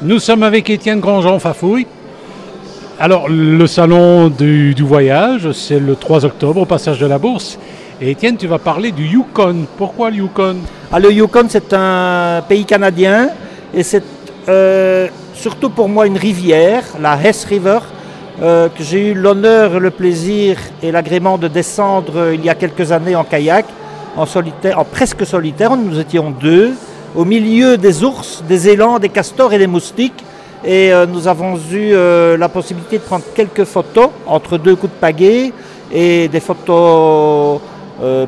Nous sommes avec Étienne Grandjean-Fafouille. Alors, le salon du voyage, c'est le 3 octobre au passage de la Bourse. Et Étienne, tu vas parler du Yukon. Pourquoi le Yukon? Le Yukon, c'est un pays canadien et c'est surtout pour moi une rivière, la Hess River, que j'ai eu l'honneur, le plaisir et l'agrément de descendre il y a quelques années en kayak, en solitaire, en presque solitaire. Nous étions deux, au milieu des ours, des élans, des castors et des moustiques. Et nous avons eu la possibilité de prendre quelques photos entre deux coups de pagaie et des photos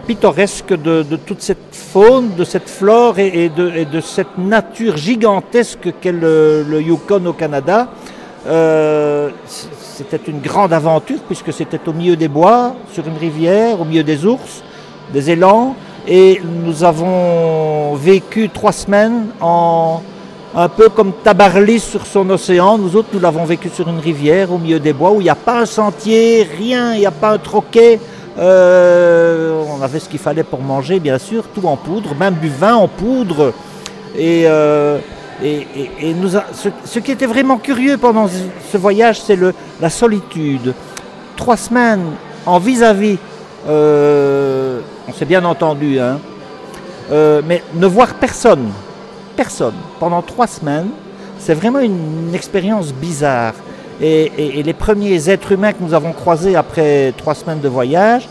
pittoresques de toute cette faune, de cette flore et de cette nature gigantesque qu'est le Yukon au Canada. C'était une grande aventure puisque c'était au milieu des bois, sur une rivière, au milieu des ours, des élans. Et nous avons vécu 3 semaines un peu comme Tabarly sur son océan. Nous autres, nous l'avons vécu sur une rivière, au milieu des bois, où il n'y a pas un sentier, rien, il n'y a pas un troquet. On avait ce qu'il fallait pour manger, bien sûr, tout en poudre, même du vin en poudre. Ce qui était vraiment curieux pendant ce voyage, c'est la solitude. 3 semaines en vis-à-vis, on s'est bien entendu, hein, mais ne voir personne, pendant 3 semaines, c'est vraiment une expérience bizarre. Et les premiers êtres humains que nous avons croisés après 3 semaines de voyage,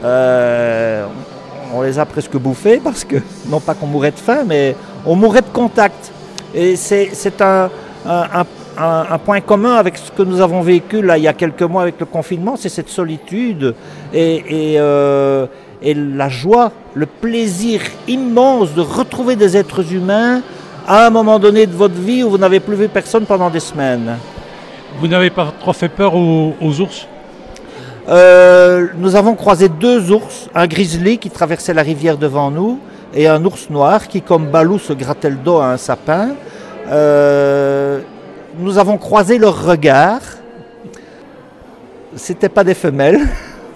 on les a presque bouffés parce que, non pas qu'on mourait de faim, mais on mourait de contact. Et c'est un point commun avec ce que nous avons vécu là, il y a quelques mois avec le confinement, c'est cette solitude et la joie, le plaisir immense de retrouver des êtres humains à un moment donné de votre vie où vous n'avez plus vu personne pendant des semaines. Vous n'avez pas trop fait peur aux ours? Nous avons croisé 2 ours, un grizzly qui traversait la rivière devant nous et un ours noir qui, comme Balou, se grattait le dos à un sapin. Nous avons croisé leurs regards. C'était pas des femelles,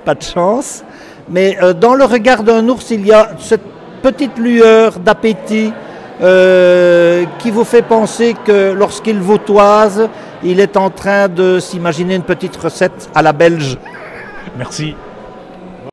pas de chance. Mais dans le regard d'un ours, il y a cette petite lueur d'appétit qui vous fait penser que lorsqu'il vous toise, il est en train de s'imaginer une petite recette à la belge. Merci.